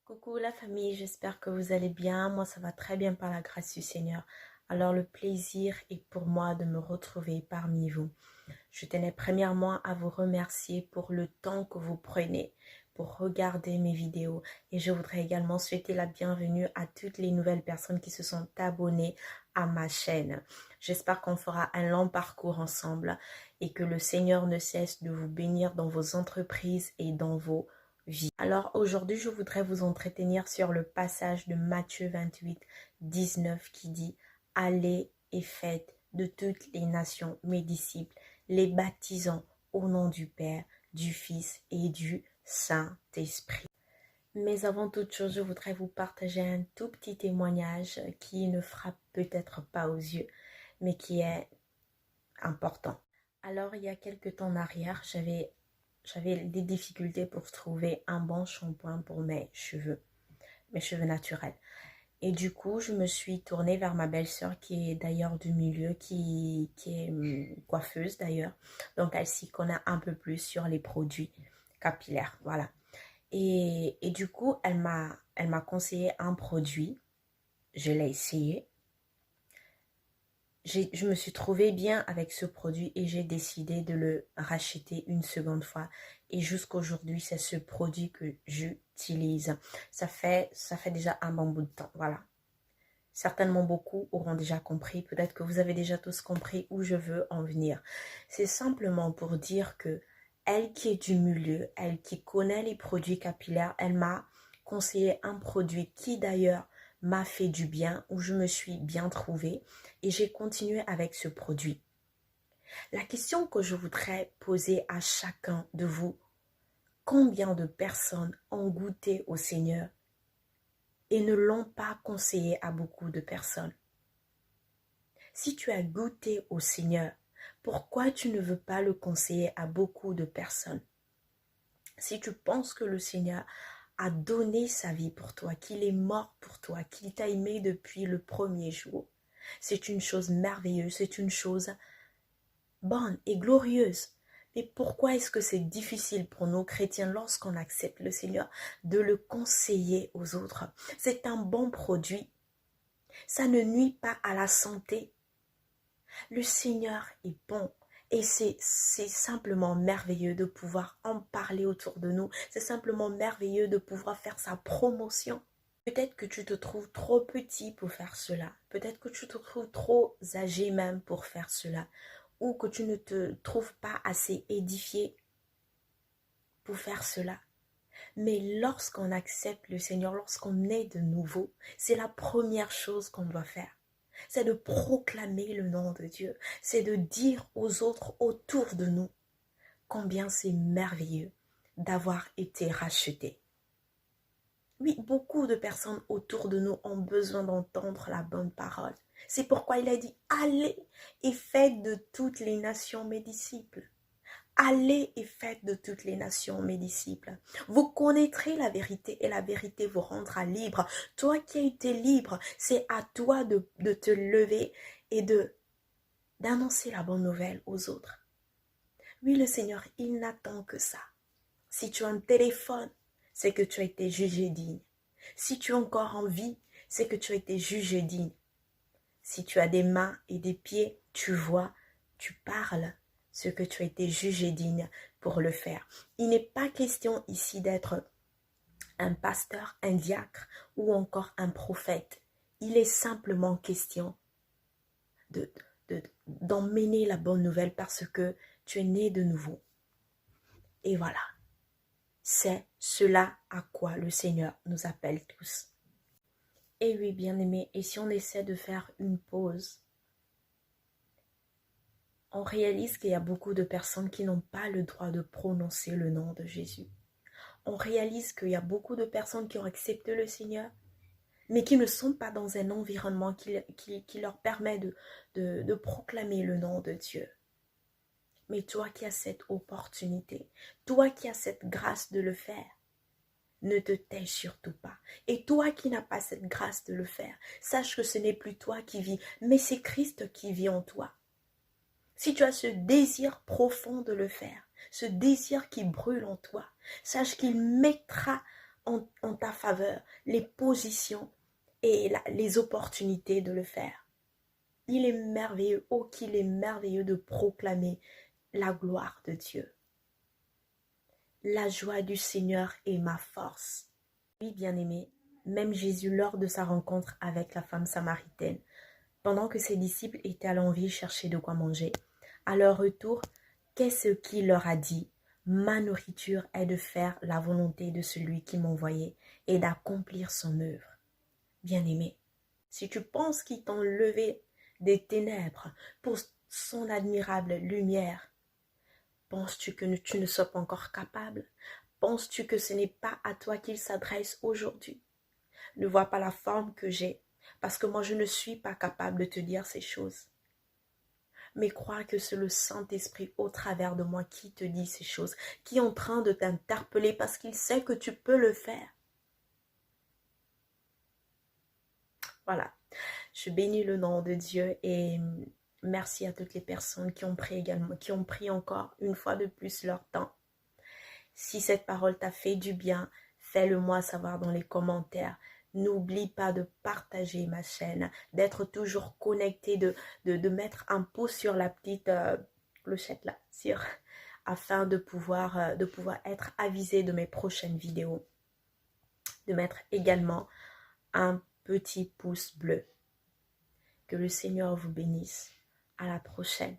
Coucou la famille, j'espère que vous allez bien. Moi, ça va très bien par la grâce du Seigneur. Alors, le plaisir est pour moi de me retrouver parmi vous. Je tenais premièrement à vous remercier pour le temps que vous prenez pour regarder mes vidéos. Et je voudrais également souhaiter la bienvenue à toutes les nouvelles personnes qui se sont abonnées à ma chaîne. J'espère qu'on fera un long parcours ensemble et que le Seigneur ne cesse de vous bénir dans vos entreprises et dans vos vie. Alors aujourd'hui, je voudrais vous entretenir sur le passage de Matthieu 28, 19 qui dit « Allez et faites de toutes les nations mes disciples, les baptisant au nom du Père, du Fils et du Saint-Esprit. » Mais avant toute chose, je voudrais vous partager un tout petit témoignage qui ne frappe peut-être pas aux yeux, mais qui est important. Alors, il y a quelques temps en arrière, j'avais des difficultés pour trouver un bon shampoing pour mes cheveux naturels. Et du coup, je me suis tournée vers ma belle-sœur qui est d'ailleurs du milieu, qui est coiffeuse d'ailleurs. Donc, elle s'y connaît un peu plus sur les produits capillaires, voilà. Et du coup, elle m'a conseillé un produit. Je l'ai essayé. Je me suis trouvée bien avec ce produit et j'ai décidé de le racheter une seconde fois. Et jusqu'aujourd'hui, c'est ce produit que j'utilise. Ça fait déjà un bon bout de temps, voilà. Certainement beaucoup auront déjà compris. Peut-être que vous avez déjà tous compris où je veux en venir. C'est simplement pour dire que elle qui est du milieu, elle qui connaît les produits capillaires, elle m'a conseillé un produit qui d'ailleurs m'a fait du bien, où je me suis bien trouvée et j'ai continué avec ce produit. La question que je voudrais poser à chacun de vous, combien de personnes ont goûté au Seigneur et ne l'ont pas conseillé à beaucoup de personnes? Si tu as goûté au Seigneur, pourquoi tu ne veux pas le conseiller à beaucoup de personnes? Si tu penses que le Seigneur a donné sa vie pour toi, qu'il est mort pour toi, qu'il t'a aimé depuis le premier jour, c'est une chose merveilleuse, c'est une chose bonne et glorieuse. Mais pourquoi est-ce que c'est difficile pour nous chrétiens lorsqu'on accepte le Seigneur de le conseiller aux autres? C'est un bon produit. Ça ne nuit pas à la santé. Le Seigneur est bon. Et c'est simplement merveilleux de pouvoir en parler autour de nous. C'est simplement merveilleux de pouvoir faire sa promotion. Peut-être que tu te trouves trop petit pour faire cela. Peut-être que tu te trouves trop âgé même pour faire cela. Ou que tu ne te trouves pas assez édifié pour faire cela. Mais lorsqu'on accepte le Seigneur, lorsqu'on est de nouveau, c'est la première chose qu'on doit faire. C'est de proclamer le nom de Dieu. C'est de dire aux autres autour de nous combien c'est merveilleux d'avoir été rachetés. Oui, beaucoup de personnes autour de nous ont besoin d'entendre la bonne parole. C'est pourquoi il a dit « Allez et faites de toutes les nations mes disciples ». Allez et faites de toutes les nations mes disciples. Vous connaîtrez la vérité et la vérité vous rendra libre. Toi qui as été libre, c'est à toi de te lever et d'annoncer la bonne nouvelle aux autres. Oui, le Seigneur, il n'attend que ça. Si tu as un téléphone, c'est que tu as été jugé digne. Si tu es encore en vie, c'est que tu as été jugé digne. Si tu as des mains et des pieds, tu vois, tu parles, ce que tu as été jugé digne pour le faire. Il n'est pas question ici d'être un pasteur, un diacre ou encore un prophète. Il est simplement question d'emmener la bonne nouvelle parce que tu es né de nouveau. Et voilà, c'est cela à quoi le Seigneur nous appelle tous. Et oui, bien-aimés, et si on essaie de faire une pause, on réalise qu'il y a beaucoup de personnes qui n'ont pas le droit de prononcer le nom de Jésus. On réalise qu'il y a beaucoup de personnes qui ont accepté le Seigneur, mais qui ne sont pas dans un environnement qui leur permet de proclamer le nom de Dieu. Mais toi qui as cette opportunité, toi qui as cette grâce de le faire, ne te tais surtout pas. Et toi qui n'as pas cette grâce de le faire, sache que ce n'est plus toi qui vis, mais c'est Christ qui vit en toi. Si tu as ce désir profond de le faire, ce désir qui brûle en toi, sache qu'il mettra en ta faveur les positions et les opportunités de le faire. Il est merveilleux, oh qu'il est merveilleux de proclamer la gloire de Dieu. La joie du Seigneur est ma force. Oui, bien-aimé, même Jésus, lors de sa rencontre avec la femme samaritaine, pendant que ses disciples étaient allés en ville chercher de quoi manger, à leur retour, qu'est-ce qu'il leur a dit? Ma nourriture est de faire la volonté de celui qui m'a envoyé et d'accomplir son œuvre. Bien-aimé, si tu penses qu'il t'a enlevé des ténèbres pour son admirable lumière, penses-tu que tu ne sois pas encore capable? Penses-tu que ce n'est pas à toi qu'il s'adresse aujourd'hui? Ne vois pas la forme que j'ai, parce que moi je ne suis pas capable de te dire ces choses. Mais crois que c'est le Saint-Esprit au travers de moi qui te dit ces choses, qui est en train de t'interpeller parce qu'il sait que tu peux le faire. Voilà, je bénis le nom de Dieu et merci à toutes les personnes qui ont pris également, qui ont pris encore une fois de plus leur temps. Si cette parole t'a fait du bien, fais-le moi savoir dans les commentaires. N'oublie pas de partager ma chaîne, d'être toujours connecté, de mettre un pouce sur la petite clochette là, afin de pouvoir être avisé de mes prochaines vidéos. De mettre également un petit pouce bleu. Que le Seigneur vous bénisse. À la prochaine.